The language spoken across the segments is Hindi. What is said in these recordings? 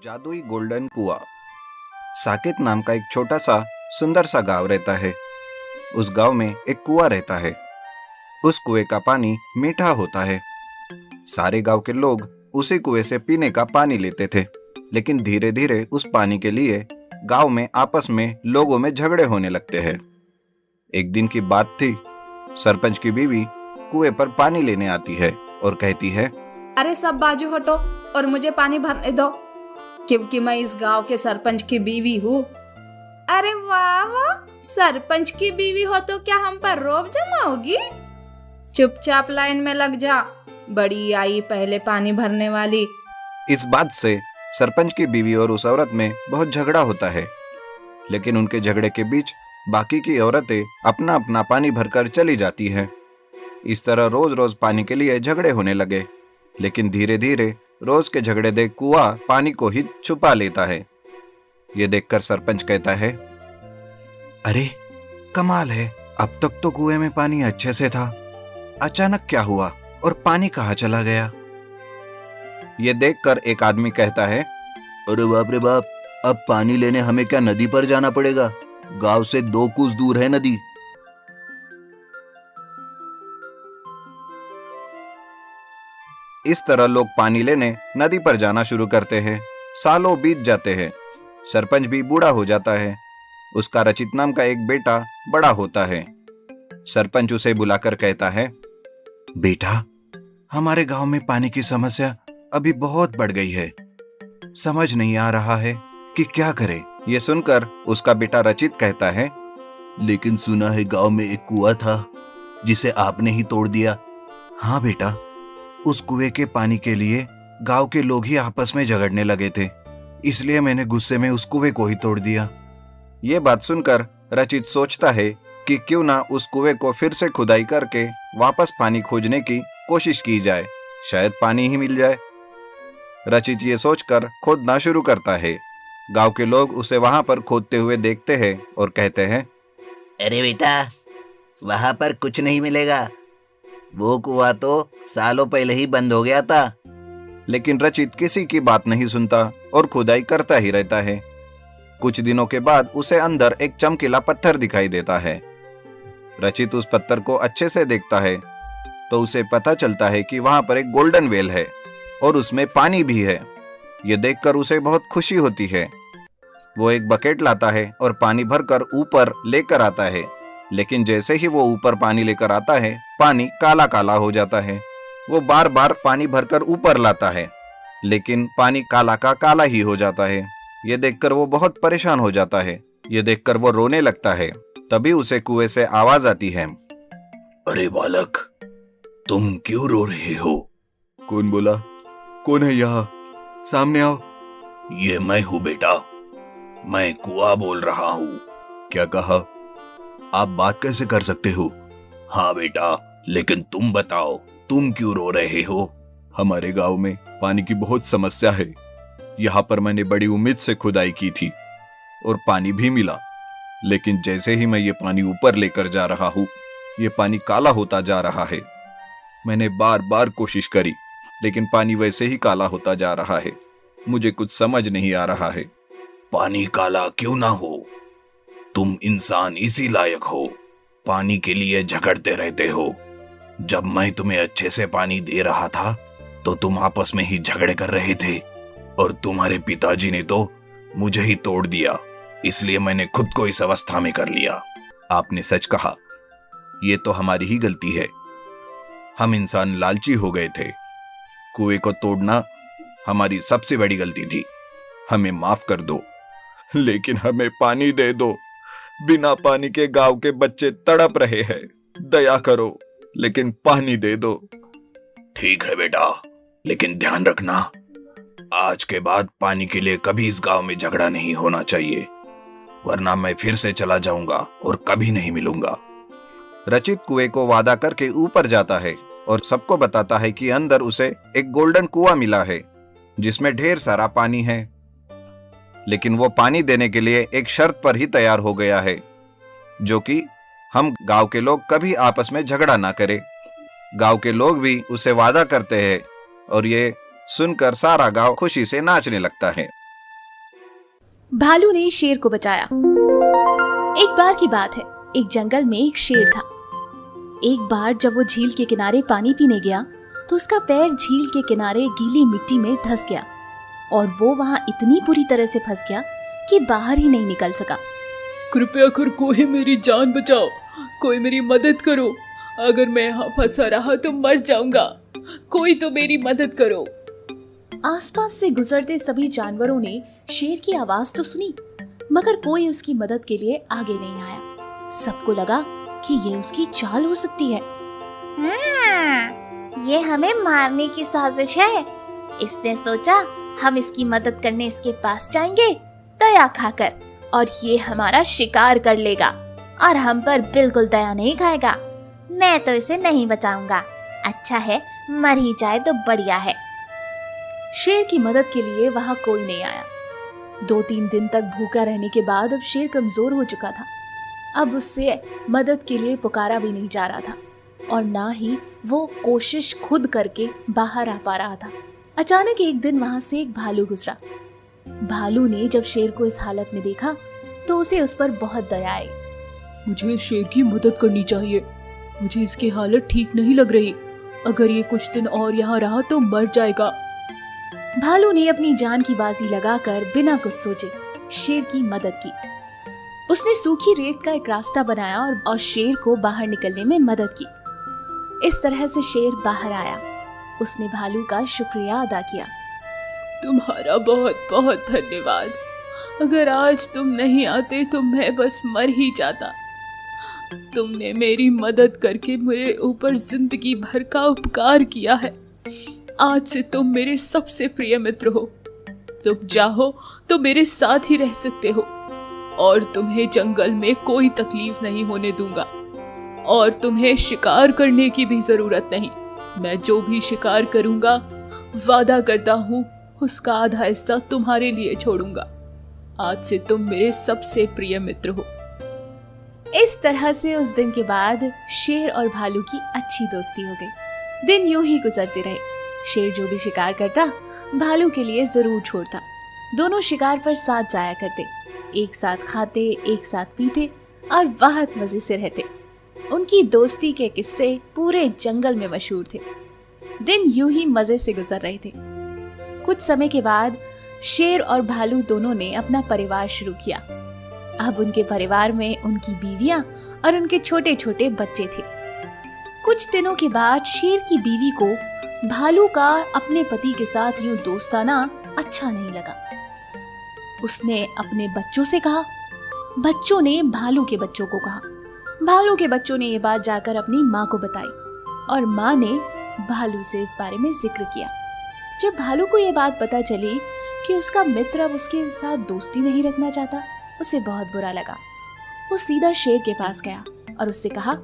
जादुई गोल्डन कुआं। साकेत नाम का एक छोटा सा सुंदर सा गांव रहता है। उस गांव में एक कुआं रहता है। उस कुएं का पानी मीठा होता है। सारे गांव के लोग उसी कुएं से पीने का पानी लेते थे। लेकिन धीरे धीरे उस पानी के लिए गांव में आपस में लोगों में झगड़े होने लगते हैं। एक दिन की बात थी। सरपंच की बीवी कुएं पर पानी लेने आती है और कहती है, अरे सब बाजू हटो और मुझे पानी भरने दो, क्योंकि मैं इस गांव के सरपंच की बीवी हूँ। अरे वाह वाह, सरपंच की बीवी हो तो क्या हम पर रोब जमाओगी? चुपचाप लाइन में लग जा, बड़ी आई पहले पानी भरने वाली। इस बात से सरपंच की बीवी और उस औरत में बहुत झगड़ा होता है। लेकिन उनके झगड़े के बीच बाकी की औरतें अपना अपना पानी भरकर चली जाती हैं। इस तरह रोज रोज पानी के लिए झगड़े होने लगे। लेकिन धीरे धीरे रोज के झगड़े देख कुआं पानी को ही छुपा लेता है। ये देखकर सरपंच कहता है, अरे कमाल है, अब तक तो कुएं में पानी अच्छे से था, अचानक क्या हुआ और पानी कहाँ चला गया? ये देखकर एक आदमी कहता है, अरे बाप रे बाप, अब पानी लेने हमें क्या नदी पर जाना पड़ेगा? गांव से 2 कोस दूर है नदी। इस तरह लोग पानी लेने नदी पर जाना शुरू करते हैं। सालों बीत जाते हैं। सरपंच भी बूढ़ा हो जाता है। उसका रचित नाम का एक बेटा बड़ा होता है। सरपंच उसे बुलाकर कहता है, बेटा, हमारे गांव में पानी की समस्या अभी बहुत बढ़ गई है। समझ नहीं आ रहा है कि क्या करें। ये सुनकर उसका बेटा रचित कहता है, लेकिन सुना है गांव में एक कुआं था जिसे आपने ही तोड़ दिया। हाँ बेटा, उस कुएं के पानी के लिए गांव के लोग ही आपस में झगड़ने लगे थे, इसलिए मैंने गुस्से में उस कुएं को ही तोड़ दिया। ये बात सुनकर रचित सोचता है कि क्यों ना उस कुएं को फिर से खुदाई करके वापस पानी खोजने की कोशिश की जाए, शायद पानी ही मिल जाए। रचित ये सोचकर खोदना शुरू करता है। गांव के लोग उसे वहां पर खोदते हुए देखते हैं और कहते हैं, अरे बेटा, वहां पर कुछ नहीं मिलेगा, वो कुआं तो सालों पहले ही बंद हो गया था। लेकिन रचित किसी की बात नहीं सुनता और खुदाई करता ही रहता है। कुछ दिनों के बाद उसे अंदर एक चमकीला पत्थर दिखाई देता है। रचित उस पत्थर को अच्छे से देखता है तो उसे पता चलता है कि वहां पर एक गोल्डन वेल है और उसमें पानी भी है। यह देखकर उसे बहुत खुशी होती है। वो एक बकेट लाता है और पानी भरकर ऊपर लेकर आता है। लेकिन जैसे ही वो ऊपर पानी लेकर आता है, पानी काला काला हो जाता है। वो बार बार पानी भरकर ऊपर लाता है, लेकिन पानी काला का काला ही हो जाता है। ये देखकर वो बहुत परेशान हो जाता है। ये देखकर वो रोने लगता है। तभी उसे कुएं से आवाज आती है, अरे बालक, तुम क्यों रो रहे हो? कौन बोला? कौन है यहाँ? सामने आओ। ये मैं हूँ बेटा, मैं कुआं बोल रहा हूँ। क्या कहा? आप बात कैसे कर सकते हो? हाँ बेटा, लेकिन तुम बताओ, तुम क्यों रो रहे हो? हमारे गांव में पानी की बहुत समस्या है। यहाँ पर मैंने बड़ी उम्मीद से खुदाई की थी और पानी भी मिला। लेकिन जैसे ही मैं ये पानी ऊपर लेकर जा रहा हूँ, ये पानी काला होता जा रहा है। मैंने बार बार कोशिश करी, लेकिन पानी वैसे ही काला होता जा रहा है। मुझे कुछ समझ नहीं आ रहा है। पानी काला क्यों ना हो, तुम इंसान इसी लायक हो, पानी के लिए झगड़ते रहते हो। जब मैं तुम्हें अच्छे से पानी दे रहा था तो तुम आपस में ही झगड़े कर रहे थे, और तुम्हारे पिताजी ने तो मुझे ही तोड़ दिया, इसलिए मैंने खुद को इस अवस्था में कर लिया। आपने सच कहा, ये तो हमारी ही गलती है। हम इंसान लालची हो गए थे। कुएं को तोड़ना हमारी सबसे बड़ी गलती थी। हमें माफ कर दो, लेकिन हमें पानी दे दो। बिना पानी के गांव के बच्चे तड़प रहे हैं। दया करो, लेकिन पानी दे दो। ठीक है बेटा, लेकिन ध्यान रखना, आज के बाद पानी के लिए कभी इस गांव में झगड़ा नहीं होना चाहिए, वरना मैं फिर से चला जाऊंगा और कभी नहीं मिलूंगा। रचित कुएं को वादा करके ऊपर जाता है और सबको बताता है कि अंदर उसे एक गोल्डन कुआं मिला है जिसमें ढेर सारा पानी है। लेकिन वो पानी देने के लिए एक शर्त पर ही तैयार हो गया है, जो कि हम गांव के लोग कभी आपस में झगड़ा ना करें। गांव के लोग भी उसे वादा करते हैं और ये सुनकर सारा गांव खुशी से नाचने लगता है। भालू ने शेर को बचाया। एक बार की बात है, एक जंगल में एक शेर था। एक बार जब वो झील के किनारे पानी पीने गया तो उसका पैर झील के किनारे गीली मिट्टी में धंस गया और वो वहां इतनी बुरी तरह से फंस गया कि बाहर ही नहीं निकल सका। कृपया कर कोई मेरी जान बचाओ, कोई मेरी मदद करो। अगर मैं यहाँ फंसा रहा तो मर जाऊंगा, कोई तो मेरी मदद करो। आसपास से गुजरते सभी जानवरों ने शेर की आवाज तो सुनी, मगर कोई उसकी मदद के लिए आगे नहीं आया। सबको लगा कि ये उसकी चाल हो सकती है। ये हमें मारने की साजिश है। इसने सोचा हम इसकी मदद करने इसके पास जाएंगे दया खाकर, और ये हमारा शिकार कर लेगा और हम पर बिल्कुल दया नहीं खाएगा। मैं तो इसे नहीं बचाऊंगा। अच्छा है मर ही जाए तो बढ़िया है। शेर की मदद के लिए वहां कोई नहीं आया। 2-3 दिन तक भूखा रहने के बाद अब शेर कमजोर हो चुका था। अब उससे मदद के लिए पुकारा भी नहीं जा रहा था और ना ही वो कोशिश खुद करके बाहर आ पा रहा था। अचानक एक दिन वहां से एक भालू गुजरा। भालू ने जब शेर को इस हालत में देखा तो उसे उस पर बहुत दया आई। मुझे इस शेर की मदद करनी चाहिए। मुझे इसकी हालत ठीक नहीं लग रही। अगर ये कुछ दिन और यहाँ रहा तो मर जाएगा। भालू ने अपनी जान की बाजी लगाकर बिना कुछ सोचे शेर की मदद की। उसने सूखी रेत का एक रास्ता बनाया और शेर को बाहर निकलने में मदद की। इस तरह से शेर बाहर आया। उसने भालू का शुक्रिया अदा किया। तुम्हारा बहुत बहुत धन्यवाद। अगर आज तुम नहीं आते तो मैं बस मर ही जाता। तुमने मेरी मदद करके मेरे ऊपर जिंदगी भर का उपकार किया है। आज से तुम मेरे सबसे प्रिय मित्र हो। तुम चाहो तो मेरे साथ ही रह सकते हो और तुम्हें जंगल में कोई तकलीफ नहीं होने दूंगा और तुम्हें शिकार करने की भी जरूरत नहीं। मैं जो भी शिकार करूंगा वादा करता हूँ उसका आधा हिस्सा तुम्हारे लिए छोड़ूंगा। आज से तुम मेरे सबसे प्रिय मित्र हो। इस तरह से उस दिन के बाद शेर और भालू की अच्छी दोस्ती हो गई। दिन यूं ही गुजरते रहे। शेर जो भी शिकार करता भालू के लिए जरूर छोड़ता। दोनों शिकार पर साथ जाया करते, एक साथ खाते, एक साथ पीते और बहुत मजे से रहते। उनकी दोस्ती के किस्से पूरे जंगल में मशहूर थे। दिन यूं ही मजे से गुजर रहे थे। कुछ समय के बाद शेर और भालू दोनों ने अपना परिवार शुरू किया। अब उनके परिवार में उनकी बीवियां और उनके छोटे छोटे बच्चे थे। कुछ दिनों के बाद शेर की बीवी को भालू का अपने पति के साथ यूं दोस्ताना अच्छा नहीं लगा। उसने अपने बच्चों से कहा। बच्चों ने भालू के बच्चों को कहा। भालू के बच्चों ने ये बात जाकर अपनी माँ को बताई और माँ ने भालू से इस बारे में जिक्र किया। जब भालू को ये बात पता चली कि उसका मित्र अब उसके साथ दोस्ती नहीं रखना चाहता, उसे बहुत बुरा लगा। वो सीधा शेर के पास गया और उससे कहा,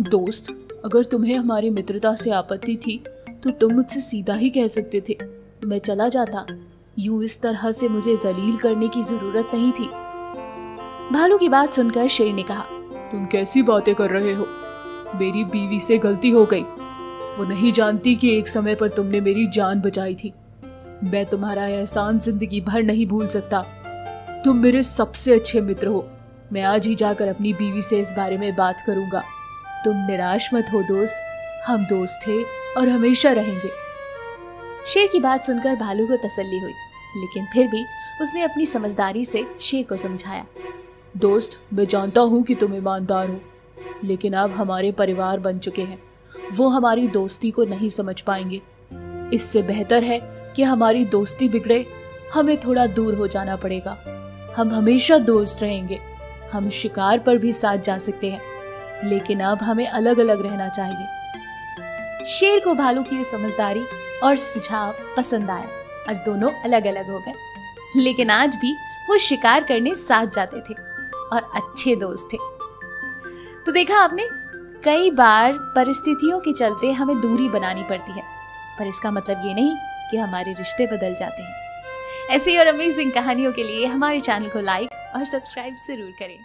दोस्त, अगर तुम्हें हमारी मित्रता से आपत्ति थी तो तुम मुझसे सीधा ही कह सकते थे। मैं चला जाता। यूं इस तरह से मुझे जलील करने की जरूरत नहीं थी। भालू की बात सुनकर शेर ने कहा, तुम कैसी बातें कर रहे हो? मेरी बीवी से गलती हो गई। वो नहीं जानती कि एक समय पर तुमने मेरी जान बचाई थी। मैं तुम्हारा एहसान जिंदगी भर नहीं भूल सकता। तुम मेरे सबसे अच्छे मित्र हो। मैं आज ही जाकर अपनी बीवी से इस बारे में बात करूंगा। तुम निराश मत हो दोस्त, हम दोस्त थे और हमेशा रहेंगे। शेर की बात सुनकर भालू को तसल्ली हुई, लेकिन फिर भी उसने अपनी समझदारी से शेर को समझाया। दोस्त, मैं जानता हूँ कि तुम ईमानदार हो, लेकिन अब हमारे परिवार बन चुके हैं। वो हमारी दोस्ती को नहीं समझ पाएंगे। इससे बेहतर है कि हमारी दोस्ती बिगड़े, हमें थोड़ा दूर हो जाना पड़ेगा। हम हमेशा दोस्त रहेंगे। हम शिकार पर भी साथ जा सकते हैं, लेकिन अब हमें अलग अलग रहना चाहिए। शेर को भालू की समझदारी और सुझाव पसंद आया और दोनों अलग अलग हो गए। लेकिन आज भी वो शिकार करने साथ जाते थे और अच्छे दोस्त थे। तो देखा आपने, कई बार परिस्थितियों के चलते हमें दूरी बनानी पड़ती है, पर इसका मतलब ये नहीं कि हमारे रिश्ते बदल जाते हैं। ऐसी और अमेजिंग कहानियों के लिए हमारे चैनल को लाइक और सब्सक्राइब जरूर करें।